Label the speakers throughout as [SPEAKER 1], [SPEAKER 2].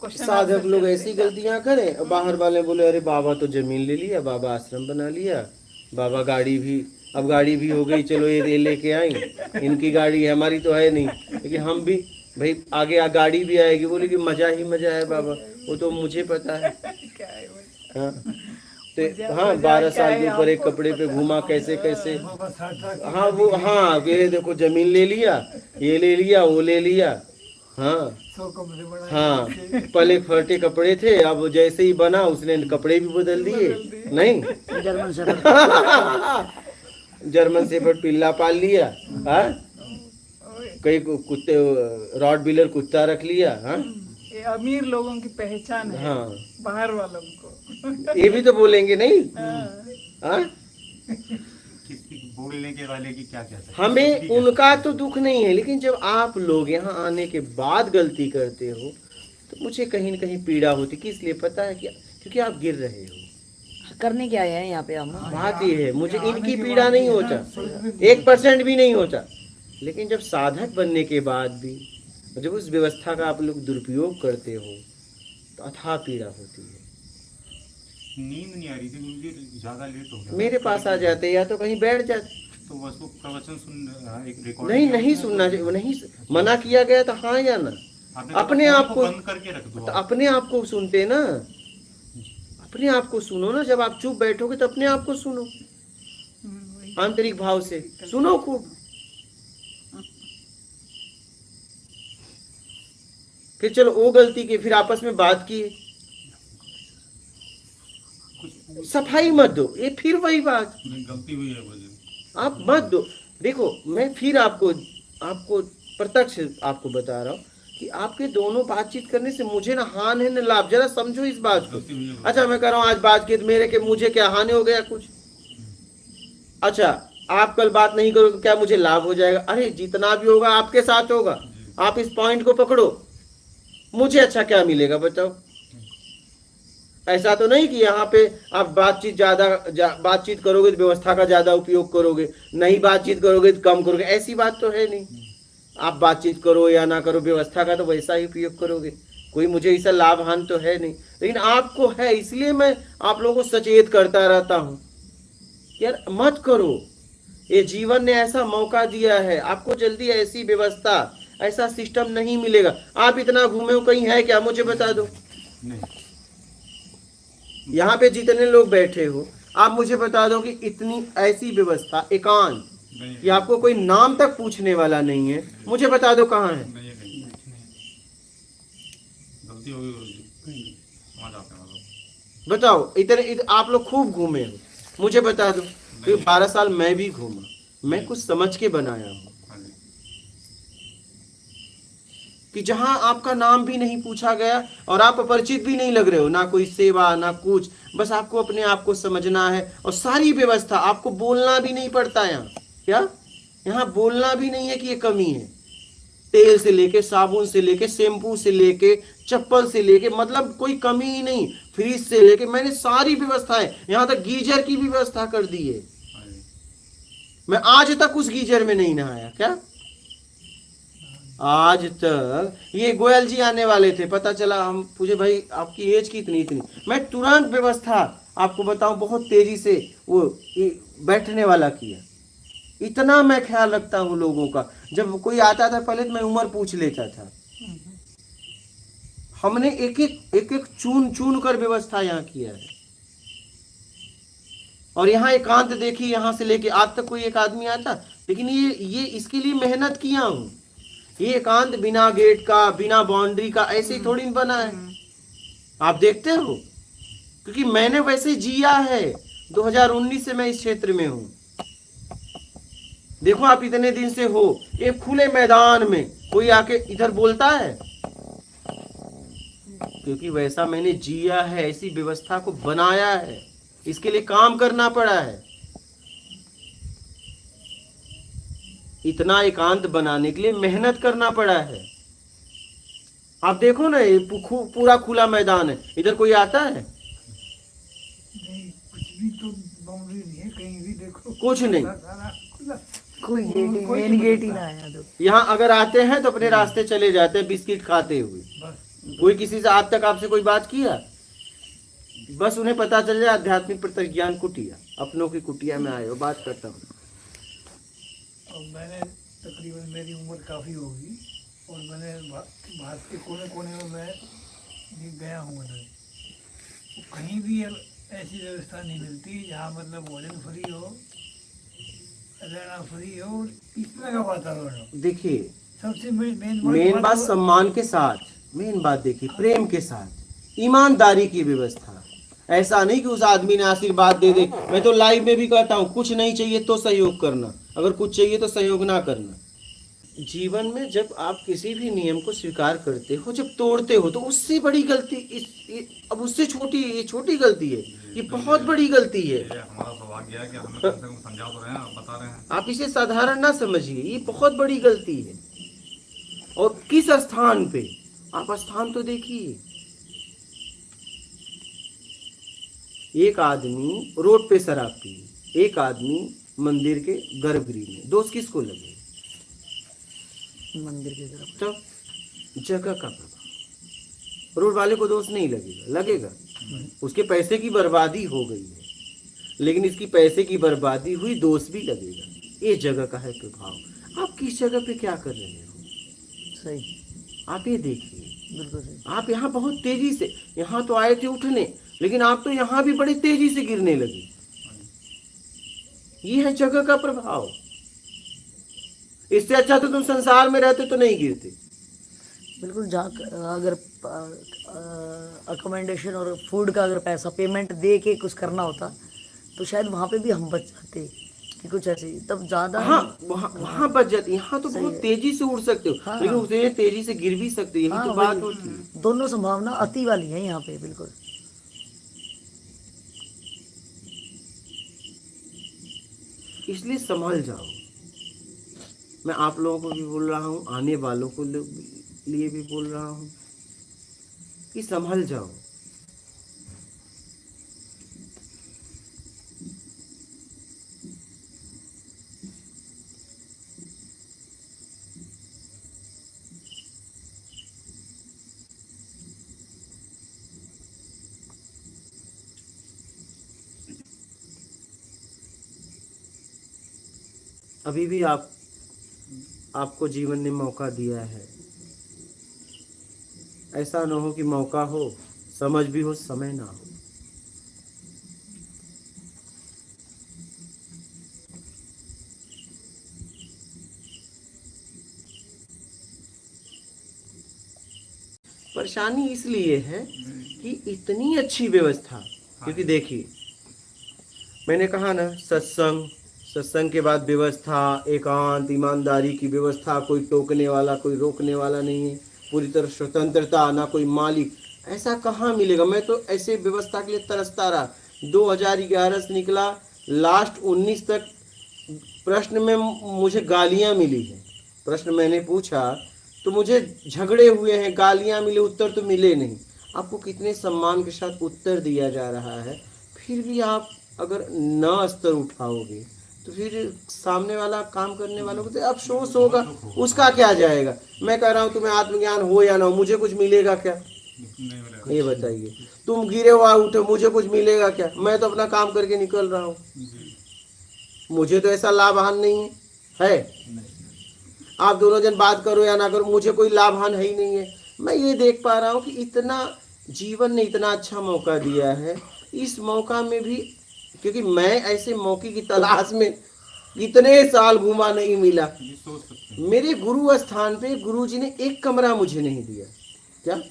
[SPEAKER 1] साधक लोग ऐसी गलतियां करें, बाहर वाले बोले अरे बाबा तो जमीन ले लिया, बाबा आश्रम बना लिया, बाबा गाड़ी भी, अब गाड़ी भी हो गई, चलो ये लेके आई, इनकी गाड़ी है, हमारी तो है नहीं, लेकिन हम भी भाई आगे गाड़ी भी आएगी, बोले कि मजा ही मजा है बाबा, वो तो मुझे पता है। हाँ तो हाँ 12 साल के ऊपर एक कपड़े पे घूमा, कैसे कैसे, हाँ वो, हाँ ये देखो जमीन ले लिया, ये ले लिया, वो ले लिया, हाँ हाँ पहले फटे कपड़े थे, अब जैसे ही बना उसने कपड़े भी बदल दिए, नहीं जर्मन शेफर्ड पिल्ला पाल लिया, हाँ कई कुत्ते रॉड बिलर कुत्ता रख लिया, हाँ
[SPEAKER 2] ये अमीर लोगों की पहचान है,
[SPEAKER 1] हाँ
[SPEAKER 2] बाहर वालों को
[SPEAKER 1] ये भी तो बोलेंगे नहीं, हाँ
[SPEAKER 3] बोलने के वाले की क्या कहते हैं,
[SPEAKER 1] हमें उनका तो दुख नहीं है, लेकिन जब आप लोग यहाँ आने के बाद गलती करते हो तो मुझे कहीं न कहीं पीड़ा होती, किस लिए पता है क्या, क्योंकि आप गिर रहे हो,
[SPEAKER 4] करने क्या आए हैं यहाँ पे हम?
[SPEAKER 1] बात ये है, मुझे इनकी पीड़ा नहीं होता, 1% भी नहीं होता, लेकिन जब साधक बनने के बाद भी जब उस व्यवस्था का आप लोग दुरुपयोग करते हो तो अथाह पीड़ा होती है।
[SPEAKER 3] नींद नहीं आ रही थी मुझे, ज्यादा लेट हो गया,
[SPEAKER 1] मेरे पास आ जाते या तो कहीं बैठ जाते,
[SPEAKER 3] तो बस वो प्रवचन सुन, एक रिकॉर्ड
[SPEAKER 1] नहीं सुनना चाहिए, नहीं मना किया गया तो हाँ या ना, अपने आप को
[SPEAKER 3] बंद करके रख दो,
[SPEAKER 1] तो अपने आप को सुनते ना, अपने आप को सुनो ना, जब आप चुप बैठोगे तो अपने आप को सुनो, आंतरिक भाव से सुनो खूब, फिर चलो वो गलती की, फिर आपस में बात की, सफाई मत दो, ये फिर वही बात,
[SPEAKER 3] गलती हुई है मुझे,
[SPEAKER 1] आप मत दो। देखो मैं फिर आपको प्रत्यक्ष आपको बता रहा हूँ कि आपके दोनों बातचीत करने से मुझे ना हानि है ना लाभ, जरा समझो इस बात को। अच्छा मैं कह रहा हूँ आज बात की तो मेरे के मुझे क्या हानि हो गया कुछ, अच्छा आप कल बात नहीं करो तो क्या मुझे लाभ हो जाएगा, अरे जितना भी होगा आपके साथ होगा, आप इस पॉइंट को पकड़ो, मुझे अच्छा क्या मिलेगा बताओ। ऐसा तो नहीं कि यहाँ पे आप बातचीत करोगे तो व्यवस्था का ज्यादा उपयोग करोगे, नहीं बातचीत करोगे तो कम करोगे, ऐसी बात तो है नहीं, आप बातचीत करो या ना करो व्यवस्था का तो वैसा ही उपयोग करोगे, कोई मुझे ऐसा लाभ हानि तो है नहीं, लेकिन आपको है, इसलिए मैं आप लोगों को सचेत करता रहता हूँ यार मत करो, ये जीवन ने ऐसा मौका दिया है आपको, जल्दी ऐसी व्यवस्था ऐसा सिस्टम नहीं मिलेगा। आप इतना घूमे हो कहीं है क्या, मुझे बता दो, यहाँ पे जितने लोग बैठे हो आप मुझे बता दो कि इतनी ऐसी व्यवस्था एकांत कि आपको कोई नाम तक पूछने वाला नहीं है, मुझे बता दो कहाँ है।
[SPEAKER 3] गलती हो गई,
[SPEAKER 1] बताओ इतने आप लोग खूब घूमे हो, मुझे बता दो, क्योंकि 12 साल मैं भी घूमा, मैं कुछ समझ के बनाया हूँ कि जहां आपका नाम भी नहीं पूछा गया और आप अपरिचित भी नहीं लग रहे हो, ना कोई सेवा ना कुछ, बस आपको अपने आप को समझना है, और सारी व्यवस्था आपको बोलना भी नहीं पड़ता, यहाँ क्या यहाँ बोलना भी नहीं है कि ये कमी है, तेल से लेके साबुन से लेके शैम्पू से लेके चप्पल से लेके, मतलब कोई कमी ही नहीं, फ्रिज से लेके मैंने सारी व्यवस्थाएं, यहाँ तक गीजर की भी व्यवस्था कर दी है, मैं आज तक उस गीजर में नहीं नहाया, क्या आज तक। ये गोयल जी आने वाले थे, पता चला, हम पूछे भाई आपकी एज की इतनी, मैं तुरंत व्यवस्था आपको बताऊं बहुत तेजी से वो बैठने वाला किया, इतना मैं ख्याल रखता हूं लोगों का, जब कोई आता था पहले तो मैं उम्र पूछ लेता था, हमने एक एक चुन कर व्यवस्था यहाँ किया है, और यहाँ एकांत देखिए, यहाँ से लेके आज तक कोई एक आदमी आता, लेकिन ये इसके लिए मेहनत किया हूं, ये एकांत बिना गेट का बिना बाउंड्री का ऐसे ही थोड़ी बना है, आप देखते हो, क्योंकि मैंने वैसे जिया है, 2019 से मैं इस क्षेत्र में हूं, देखो आप इतने दिन से हो, एक खुले मैदान में कोई आके इधर बोलता है, क्योंकि वैसा मैंने जिया है, ऐसी व्यवस्था को बनाया है, इसके लिए काम करना पड़ा है, इतना एकांत बनाने के लिए मेहनत करना पड़ा है। आप देखो ना ये पूरा खुला मैदान है, इधर कोई आता है
[SPEAKER 2] नहीं, कुछ भी तो बाउंड्री नहीं है, कहीं भी देखो
[SPEAKER 1] कुछ नहीं,
[SPEAKER 4] कोई मेन गेट ही ना आया तो
[SPEAKER 1] यहाँ अगर आते हैं तो अपने रास्ते चले जाते हैं बिस्किट खाते हुए, कोई किसी से आज तक आपसे कोई बात किया? बस उन्हें पता चल जाए आध्यात्मिक प्रज्ञान कुटिया, अपनों की कुटिया में आए हो, बात करता हूँ।
[SPEAKER 2] और मैंने तकरीबन, मेरी उम्र काफ़ी होगी और मैंने भारत के कोने कोने में मैं भी गया हूँ। मतलब तो कहीं भी ऐसी व्यवस्था नहीं मिलती जहाँ मतलब भोजन फ्री हो, रहना फ्री हो, इस तरह का वातावरण हो।
[SPEAKER 1] देखिए
[SPEAKER 2] सबसे मेन
[SPEAKER 1] मेन बात सम्मान के साथ, मेन बात देखिए प्रेम के साथ, ईमानदारी की व्यवस्था। ऐसा नहीं कि उस आदमी ने आशीर्वाद दे दे। मैं तो लाइव में भी कहता हूँ, कुछ नहीं चाहिए तो सहयोग करना, अगर कुछ चाहिए तो सहयोग ना करना। जीवन में जब आप किसी भी नियम को स्वीकार करते हो, जब तोड़ते हो, तो उससे बड़ी गलती अब उससे छोटी, ये छोटी गलती है, ये बहुत बड़ी गलती है।
[SPEAKER 3] ये हमारा सौभाग्य है कि हमें कम से कम समझा तो रहे हैं, आप बता रहे हैं।
[SPEAKER 1] आप इसे साधारण ना समझिए, ये बहुत बड़ी गलती है। और किस स्थान पे, आप स्थान तो देखिए। एक आदमी रोड पे शराब पी, एक आदमी मंदिर के गर्भगृह में, दोष किसको लगे?
[SPEAKER 4] मंदिर की तरफ।
[SPEAKER 1] तो जगह का प्रभाव, रोड वाले को दोष नहीं लगेगा, लगेगा उसके पैसे की बर्बादी हो गई है, लेकिन इसकी पैसे की बर्बादी हुई, दोष भी लगेगा। ये जगह का है प्रभाव। आप किस जगह पे क्या कर रहे हो,
[SPEAKER 4] सही,
[SPEAKER 1] आप ये देखिए।
[SPEAKER 4] बिल्कुल सही।
[SPEAKER 1] आप यहाँ बहुत तेजी से, यहाँ तो आए थे उठने, लेकिन आप तो यहाँ भी बड़ी तेजी से गिरने लगे। ये है जगह का प्रभाव। इससे अच्छा तो तुम संसार में रहते तो नहीं गिरते।
[SPEAKER 4] बिल्कुल, जहाँ अगर अकोमोडेशन और फूड का अगर पैसा पेमेंट दे के कुछ करना होता तो शायद वहाँ पे भी हम बच जाते कि कुछ ऐसे, तब ज़्यादा।
[SPEAKER 1] हाँ, वहाँ बच जाती। यहाँ तो बहुत तेजी से उड़ सकते हो,
[SPEAKER 4] हाँ,
[SPEAKER 1] लेकिन उससे तेजी से गिर भी सकते हो। यही
[SPEAKER 4] हाँ,
[SPEAKER 1] तो बात होती है।
[SPEAKER 4] दोनों संभावना अति वाली है यहाँ पे, बिल्कुल।
[SPEAKER 1] इसलिए संभल जाओ। मैं आप लोगों को भी बोल रहा हूँ, आने वालों को लिए भी बोल रहा हूँ कि संभल जाओ। अभी भी आपको जीवन ने मौका दिया है। ऐसा ना हो कि मौका हो, समझ भी हो, समय ना हो। परेशानी इसलिए है कि इतनी अच्छी व्यवस्था, क्योंकि देखिए मैंने कहा ना, सत्संग के बाद व्यवस्था, एकांत, ईमानदारी की व्यवस्था, कोई टोकने वाला, कोई रोकने वाला नहीं है, पूरी तरह स्वतंत्रता, ना कोई मालिक। ऐसा कहाँ मिलेगा? मैं तो ऐसे व्यवस्था के लिए तरसता रहा। 2011 से निकला, लास्ट 19 तक प्रश्न में मुझे गालियाँ मिली है। प्रश्न मैंने पूछा तो मुझे झगड़े हुए हैं, गालियाँ मिले, उत्तर तो मिले नहीं। आपको कितने सम्मान के साथ उत्तर दिया जा रहा है, फिर भी आप अगर न स्तर उठाओगे तो फिर सामने वाला काम करने वालों को तो अफसोस होगा, उसका क्या जाएगा। मैं कह रहा हूँ तुम्हें आत्मज्ञान हो या ना हो, मुझे कुछ मिलेगा क्या? ये बताइए। तुम गिरे हुआ उठे, मुझे कुछ मिलेगा क्या? मैं तो अपना काम करके निकल रहा हूँ, मुझे तो ऐसा लाभहान नहीं है। आप दोनों जन बात करो या ना करो, मुझे कोई लाभहान है ही नहीं है। मैं ये देख पा रहा हूँ कि इतना जीवन ने इतना अच्छा मौका दिया है, इस मौका में भी, क्योंकि मैं ऐसे मौके की तलाश में इतने साल घूमा, नहीं मिला। मेरे गुरु स्थान पे गुरुजी ने एक कमरा मुझे नहीं दिया, क्या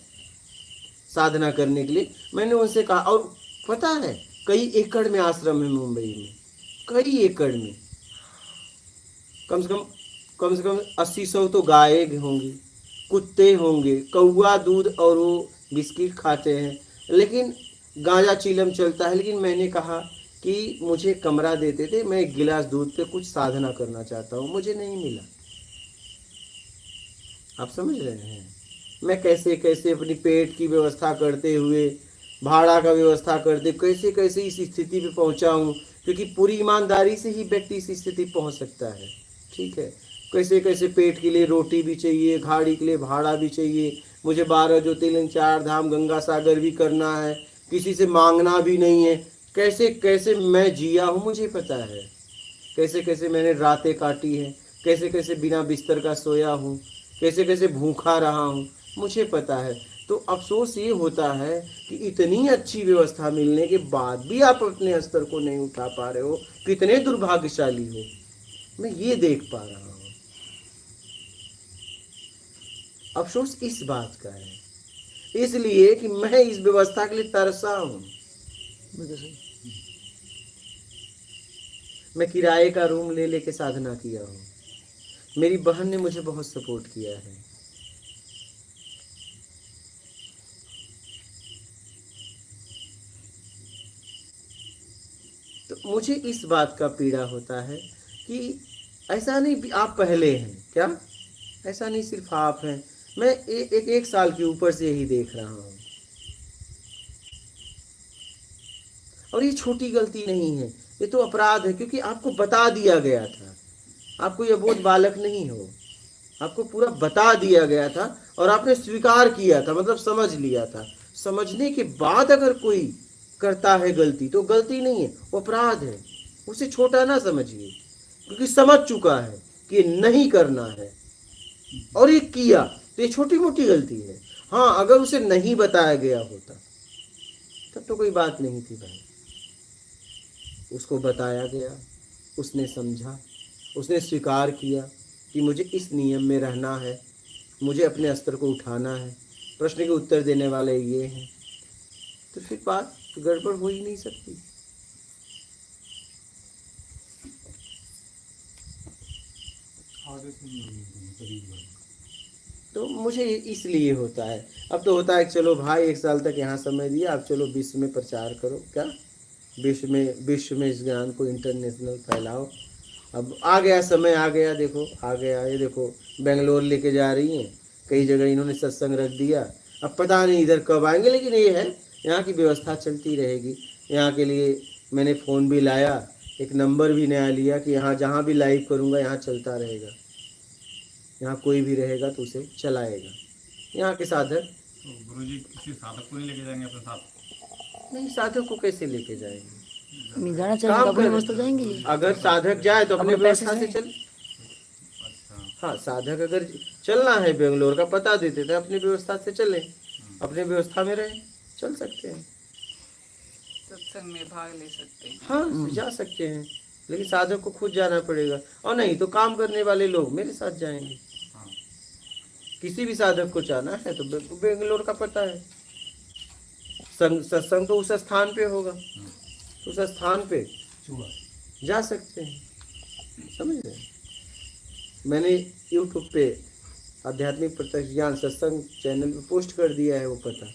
[SPEAKER 1] साधना करने के लिए। मैंने उनसे कहा, और पता है कई एकड़ में आश्रम है मुंबई में, कई एकड़ में, कम से कम 80-100 तो गाय होंगी, कुत्ते होंगे, कौवा दूध और वो बिस्किट खाते हैं, लेकिन गांजा चीलम चलता है। लेकिन मैंने कहा कि मुझे कमरा देते थे, मैं एक गिलास दूध पे कुछ साधना करना चाहता हूँ, मुझे नहीं मिला। आप समझ रहे हैं मैं कैसे कैसे अपनी पेट की व्यवस्था करते हुए, भाड़ा का व्यवस्था करते, कैसे कैसे इस स्थिति पे पहुँचा हूँ। क्योंकि पूरी ईमानदारी से ही व्यक्ति इस स्थिति पहुँच सकता है, ठीक है। कैसे कैसे पेट के लिए रोटी भी चाहिए, गाड़ी के लिए भाड़ा भी चाहिए, मुझे 12 ज्योतिर्लिंग 4 धाम गंगा सागर भी करना है, किसी से मांगना भी नहीं है। कैसे कैसे मैं जिया हूँ मुझे पता है, कैसे कैसे मैंने रातें काटी है, कैसे कैसे बिना बिस्तर का सोया हूँ, कैसे कैसे भूखा रहा हूँ, मुझे पता है। तो अफसोस ये होता है कि इतनी अच्छी व्यवस्था मिलने के बाद भी आप अपने स्तर को नहीं उठा पा रहे हो, कितने दुर्भाग्यशाली हो। मैं ये देख पा रहा हूँ। अफसोस इस बात का है, इसलिए कि मैं इस व्यवस्था के लिए तरसा हूँ।
[SPEAKER 4] बिल्कुल सही।
[SPEAKER 1] मैं किराए का रूम ले लेके साधना किया हूँ। मेरी बहन ने मुझे बहुत सपोर्ट किया है। तो मुझे इस बात का पीड़ा होता है कि ऐसा नहीं आप पहले हैं क्या, ऐसा नहीं सिर्फ आप हैं, मैं एक साल के ऊपर से यही देख रहा हूँ। और ये छोटी गलती नहीं है, ये तो अपराध है, क्योंकि आपको बता दिया गया था। आपको ये बोध बालक नहीं हो, आपको पूरा बता दिया गया था और आपने स्वीकार किया था, मतलब समझ लिया था। समझने के बाद अगर कोई करता है गलती तो गलती नहीं है, वो अपराध है। उसे छोटा ना समझिए, क्योंकि समझ चुका है कि नहीं करना है और ये किया, तो ये छोटी मोटी गलती है। हाँ, अगर उसे नहीं बताया गया होता तब तो कोई बात नहीं थी भाई। उसको बताया गया, उसने समझा, उसने स्वीकार किया कि मुझे इस नियम में रहना है, मुझे अपने स्तर को उठाना है, प्रश्न के उत्तर देने वाले ये हैं, तो फिर बात गड़बड़ हो ही नहीं सकती।
[SPEAKER 3] आदत नहीं होगी कभी।
[SPEAKER 1] तो मुझे इसलिए होता है। अब तो होता है कि चलो भाई 1 साल तक यहाँ समय दिया, अब चलो विश्व में प्रचार करो, क्या विश्व में इस ज्ञान को इंटरनेशनल फैलाओ। अब आ गया समय, आ गया, देखो आ गया। ये देखो बेंगलोर लेके जा रही हैं, कई जगह इन्होंने सत्संग रख दिया। अब पता नहीं इधर कब आएंगे, लेकिन ये है यहाँ की व्यवस्था चलती रहेगी। यहाँ के लिए मैंने फ़ोन भी लाया, एक नंबर भी नया लिया कि यहाँ जहाँ भी लाइव करूँगा यहाँ चलता रहेगा, यहाँ कोई भी रहेगा तो उसे चलाएगा। यहाँ के साधक
[SPEAKER 3] तो गुरुजी किसी साधक को नहीं लेके जाएंगे अपने साथ?
[SPEAKER 1] नहीं, साधक को कैसे लेके जाएंगे?
[SPEAKER 4] नहीं जाना चाहिए तो
[SPEAKER 1] काम
[SPEAKER 4] अपनी
[SPEAKER 1] कर,
[SPEAKER 4] व्यवस्था जाएंगे।
[SPEAKER 1] अगर साधक जाए तो अपने
[SPEAKER 4] अपने पैसे
[SPEAKER 1] व्यवस्था से
[SPEAKER 4] से।
[SPEAKER 1] चल।
[SPEAKER 3] अच्छा।
[SPEAKER 1] हाँ, साधक अगर चलना है बेंगलोर का पता देते थे, अपनी व्यवस्था से चले, अपने व्यवस्था में रहे, चल सकते हैं।
[SPEAKER 5] सत्संग में भाग ले सकते हैं।
[SPEAKER 1] हाँ, जा सकते हैं, लेकिन साधक को खुद जाना पड़ेगा। और नहीं तो काम करने वाले लोग मेरे साथ जाएंगे।
[SPEAKER 3] हाँ।
[SPEAKER 1] किसी भी साधक को जाना है तो बेंगलोर का पता है, सत्संग तो उस स्थान पे होगा, उस स्थान पे जा सकते हैं। समझ रहे हैं? मैंने YouTube पे आध्यात्मिक प्रत्यक्ष ज्ञान सत्संग चैनल पे पोस्ट कर दिया है वो पता।